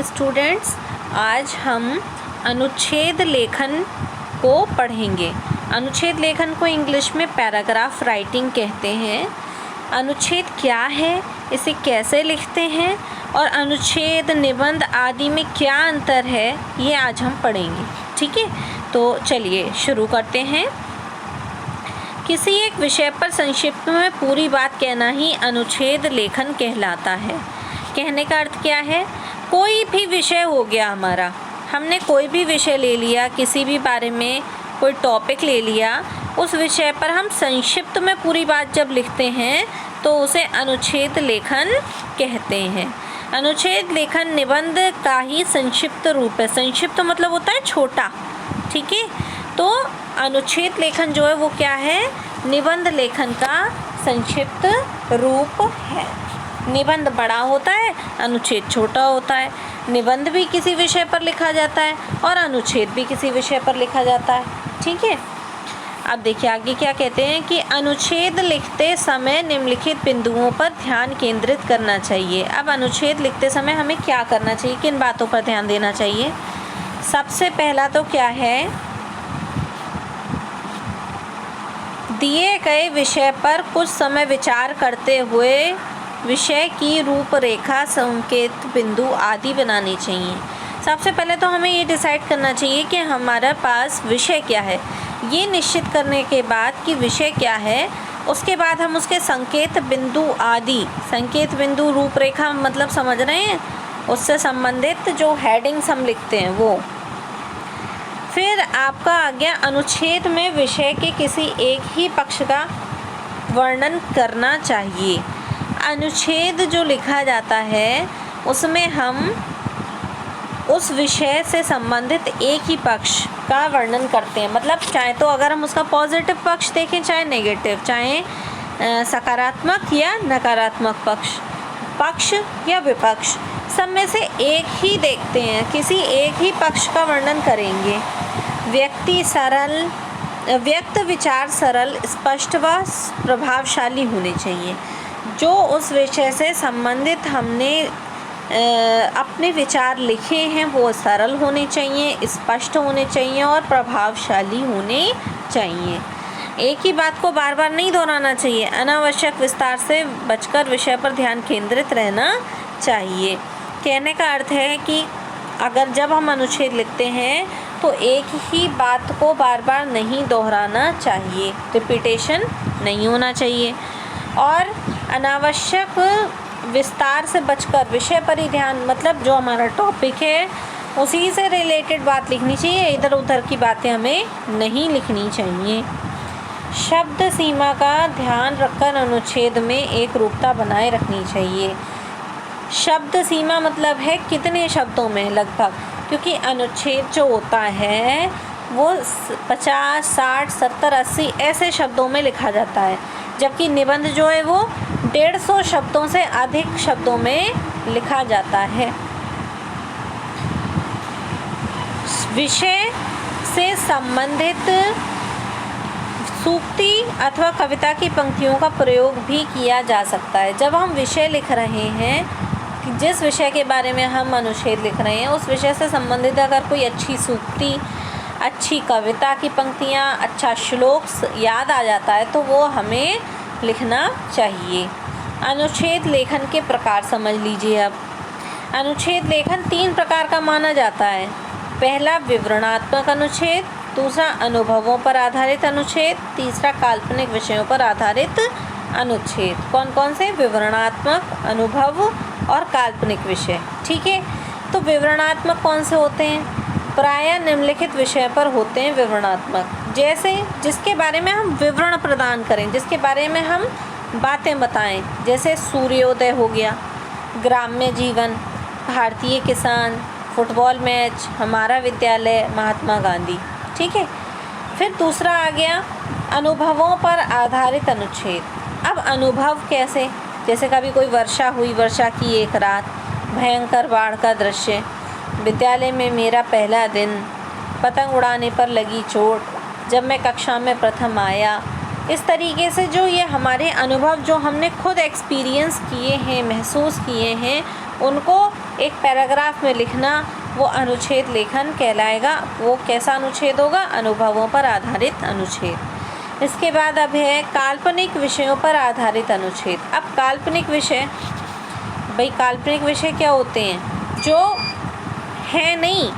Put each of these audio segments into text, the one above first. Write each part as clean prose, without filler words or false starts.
Students, आज हम अनुच्छेद लेखन को पढ़ेंगे। अनुच्छेद लेखन को इंग्लिश में पैराग्राफ राइटिंग कहते हैं। अनुच्छेद क्या है, इसे कैसे लिखते हैं और अनुच्छेद, निबंध आदि में क्या अंतर है, ये आज हम पढ़ेंगे। ठीक है, तो चलिए शुरू करते हैं। किसी एक विषय पर संक्षिप्त में पूरी बात कहना ही अनुच्छेद लेखन कहलाता है। कहने का अर्थ क्या है, कोई भी विषय हो गया हमारा, हमने कोई भी विषय ले लिया, किसी भी बारे में कोई टॉपिक ले लिया, उस विषय पर हम संक्षिप्त में पूरी बात जब लिखते हैं तो उसे अनुच्छेद लेखन कहते हैं। अनुच्छेद लेखन निबंध का ही संक्षिप्त रूप है। संक्षिप्त मतलब होता है छोटा। ठीक है, तो अनुच्छेद लेखन जो है वो क्या है, निबंध लेखन का संक्षिप्त रूप है। निबंध बड़ा होता है, अनुच्छेद छोटा होता है। निबंध भी किसी विषय पर लिखा जाता है और अनुच्छेद भी किसी विषय पर लिखा जाता है। ठीक है, अब देखिए आगे क्या कहते हैं कि अनुच्छेद लिखते समय निम्नलिखित बिंदुओं पर ध्यान केंद्रित करना चाहिए। अब अनुच्छेद लिखते समय हमें क्या करना चाहिए, किन बातों पर ध्यान देना चाहिए। सबसे पहला तो क्या है, दिए गए विषय पर कुछ समय विचार करते हुए विषय की रूपरेखा, संकेत बिंदु आदि बनानी चाहिए। सबसे पहले तो हमें ये डिसाइड करना चाहिए कि हमारे पास विषय क्या है। ये निश्चित करने के बाद कि विषय क्या है, उसके बाद हम उसके संकेत बिंदु आदि, संकेत बिंदु रूपरेखा मतलब समझ रहे हैं, उससे संबंधित जो हेडिंग्स हम लिखते हैं वो। फिर आपका आ गया अनुच्छेद में विषय के किसी एक ही पक्ष का वर्णन करना चाहिए। अनुच्छेद जो लिखा जाता है उसमें हम उस विषय से संबंधित एक ही पक्ष का वर्णन करते हैं। मतलब चाहे तो अगर हम उसका पॉजिटिव पक्ष देखें, चाहे नेगेटिव, चाहे सकारात्मक या नकारात्मक पक्ष या विपक्ष, सब में से एक ही देखते हैं, किसी एक ही पक्ष का वर्णन करेंगे। व्यक्त विचार सरल, स्पष्ट व प्रभावशाली होने चाहिए। जो उस विषय से संबंधित हमने अपने विचार लिखे हैं वो सरल होने चाहिए, स्पष्ट होने चाहिए और प्रभावशाली होने चाहिए। एक ही बात को बार बार नहीं दोहराना चाहिए। अनावश्यक विस्तार से बचकर विषय पर ध्यान केंद्रित रहना चाहिए। कहने का अर्थ है कि अगर जब हम अनुच्छेद लिखते हैं तो एक ही बात को बार बार नहीं दोहराना चाहिए, रिपीटेशन नहीं होना चाहिए और अनावश्यक विस्तार से बचकर विषय पर ही ध्यान, मतलब जो हमारा टॉपिक है उसी से रिलेटेड बात लिखनी चाहिए, इधर उधर की बातें हमें नहीं लिखनी चाहिए। शब्द सीमा का ध्यान रखकर अनुच्छेद में एक रूपता बनाए रखनी चाहिए। शब्द सीमा मतलब है कितने शब्दों में लगभग, क्योंकि अनुच्छेद जो होता है वो 50, 60, 70, 80 ऐसे शब्दों में लिखा जाता है, जबकि निबंध जो है वो 150 शब्दों से अधिक शब्दों में लिखा जाता है। विषय से संबंधित सूक्ति अथवा कविता की पंक्तियों का प्रयोग भी किया जा सकता है। जब हम विषय लिख रहे हैं, जिस विषय के बारे में हम अनुच्छेद लिख रहे हैं, उस विषय से संबंधित अगर कोई अच्छी सूक्ति, अच्छी कविता की पंक्तियाँ, अच्छा श्लोक याद आ जाता है तो वो हमें लिखना चाहिए। अनुच्छेद लेखन के प्रकार समझ लीजिए। अब अनुच्छेद लेखन 3 प्रकार का माना जाता है। पहला विवरणात्मक अनुच्छेद, दूसरा अनुभवों पर आधारित अनुच्छेद, तीसरा काल्पनिक विषयों पर आधारित अनुच्छेद। कौन कौन से? विवरणात्मक, अनुभव और काल्पनिक विषय। ठीक है, तो विवरणात्मक कौन से होते हैं? प्रायः निम्नलिखित विषय पर होते हैं विवरणात्मक, जैसे जिसके बारे में हम विवरण प्रदान करें, जिसके बारे में हम बातें बताएं, जैसे सूर्योदय हो गया, ग्राम्य जीवन, भारतीय किसान, फुटबॉल मैच, हमारा विद्यालय, महात्मा गांधी। ठीक है, फिर दूसरा आ गया अनुभवों पर आधारित अनुच्छेद। अब अनुभव कैसे? जैसे कभी कोई वर्षा हुई, वर्षा की एक रात, भयंकर बाढ़ का दृश्य, विद्यालय में मेरा पहला दिन, पतंग उड़ाने पर लगी चोट, जब मैं कक्षा में प्रथम आया। इस तरीके से जो ये हमारे अनुभव जो हमने खुद एक्सपीरियंस किए हैं, महसूस किए हैं, उनको एक पैराग्राफ में लिखना वो अनुच्छेद लेखन कहलाएगा। वो कैसा अनुच्छेद होगा? अनुभवों पर आधारित अनुच्छेद। इसके बाद अब है काल्पनिक विषयों पर आधारित अनुच्छेद। अब काल्पनिक विषय, भाई काल्पनिक विषय क्या होते हैं? जो है नहीं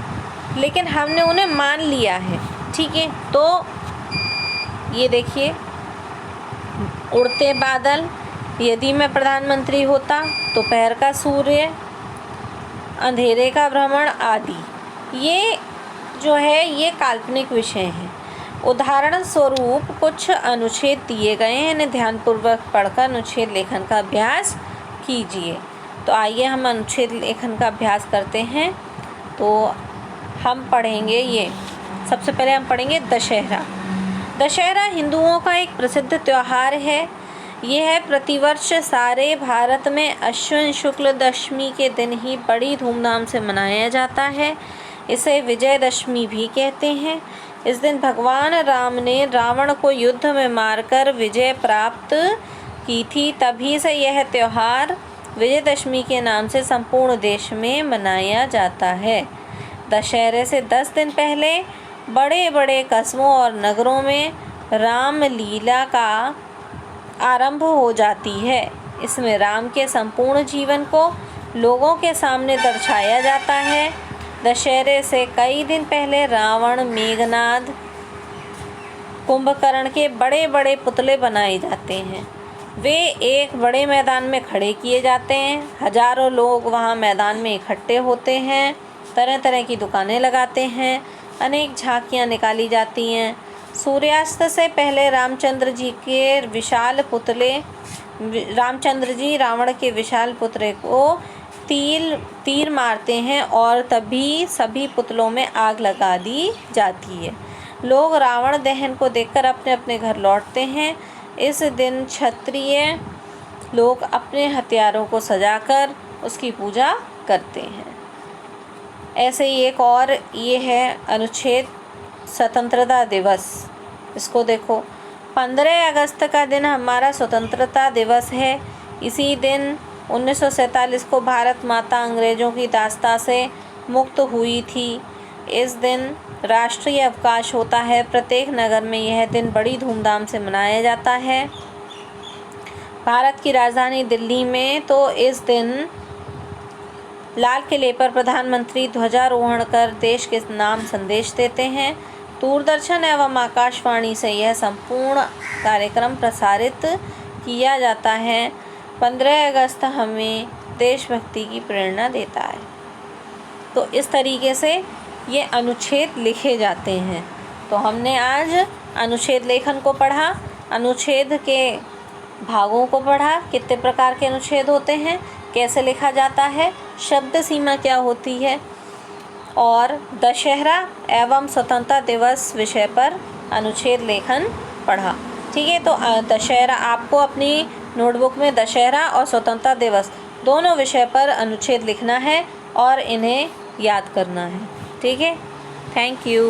लेकिन हमने उन्हें मान लिया है, ठीक है। तो ये देखिए, उड़ते बादल, यदि मैं प्रधानमंत्री होता, दोपहर का सूर्य, अंधेरे का भ्रमण आदि, ये जो है ये काल्पनिक विषय हैं। उदाहरण स्वरूप कुछ अनुच्छेद दिए गए हैं, इन्हें ध्यानपूर्वक पढ़कर अनुच्छेद लेखन का अभ्यास कीजिए। तो आइए हम अनुच्छेद लेखन का अभ्यास करते हैं। तो हम पढ़ेंगे ये, सबसे पहले हम पढ़ेंगे दशहरा। दशहरा हिंदुओं का एक प्रसिद्ध त्यौहार है। यह प्रतिवर्ष सारे भारत में अश्विन शुक्ल दशमी के दिन ही बड़ी धूमधाम से मनाया जाता है। इसे विजयदशमी भी कहते हैं। इस दिन भगवान राम ने रावण को युद्ध में मारकर विजय प्राप्त की थी। तभी से यह त्यौहार विजयदशमी के नाम से संपूर्ण देश में मनाया जाता है। दशहरे से 10 दिन पहले बड़े बड़े कस्बों और नगरों में रामलीला का आरंभ हो जाती है। इसमें राम के संपूर्ण जीवन को लोगों के सामने दर्शाया जाता है। दशहरे से कई दिन पहले रावण, मेघनाद, कुंभकर्ण के बड़े बड़े पुतले बनाए जाते हैं। वे एक बड़े मैदान में खड़े किए जाते हैं। हजारों लोग वहां मैदान में इकट्ठे होते हैं। तरह तरह की दुकानें लगाते हैं। अनेक झांकियां निकाली जाती हैं। सूर्यास्त से पहले रामचंद्र जी रावण के विशाल पुतले को तीर मारते हैं और तभी सभी पुतलों में आग लगा दी जाती है। लोग रावण दहन को देखकर अपने अपने घर लौटते हैं। इस दिन क्षत्रिय लोग अपने हथियारों को सजाकर उसकी पूजा करते हैं। ऐसे ही एक और ये है अनुच्छेद स्वतंत्रता दिवस। इसको देखो, 15 अगस्त का दिन हमारा स्वतंत्रता दिवस है। इसी दिन 1947 को भारत माता अंग्रेज़ों की दास्ता से मुक्त हुई थी। इस दिन राष्ट्रीय अवकाश होता है। प्रत्येक नगर में यह दिन बड़ी धूमधाम से मनाया जाता है। भारत की राजधानी दिल्ली में तो इस दिन लाल किले पर प्रधानमंत्री ध्वजारोहण कर देश के नाम संदेश देते हैं। दूरदर्शन एवं आकाशवाणी से यह संपूर्ण कार्यक्रम प्रसारित किया जाता है। 15 अगस्त हमें देशभक्ति की प्रेरणा देता है। तो इस तरीके से ये अनुच्छेद लिखे जाते हैं। तो हमने आज अनुच्छेद लेखन को पढ़ा, अनुच्छेद के भागों को पढ़ा, कितने प्रकार के अनुच्छेद होते हैं, कैसे लिखा जाता है, शब्द सीमा क्या होती है, और दशहरा एवं स्वतंत्रता दिवस विषय पर अनुच्छेद लेखन पढ़ा। ठीक है, तो दशहरा आपको अपनी नोटबुक में दशहरा और स्वतंत्रता दिवस दोनों विषय पर अनुच्छेद लिखना है और इन्हें याद करना है। ठीक है, थैंक यू।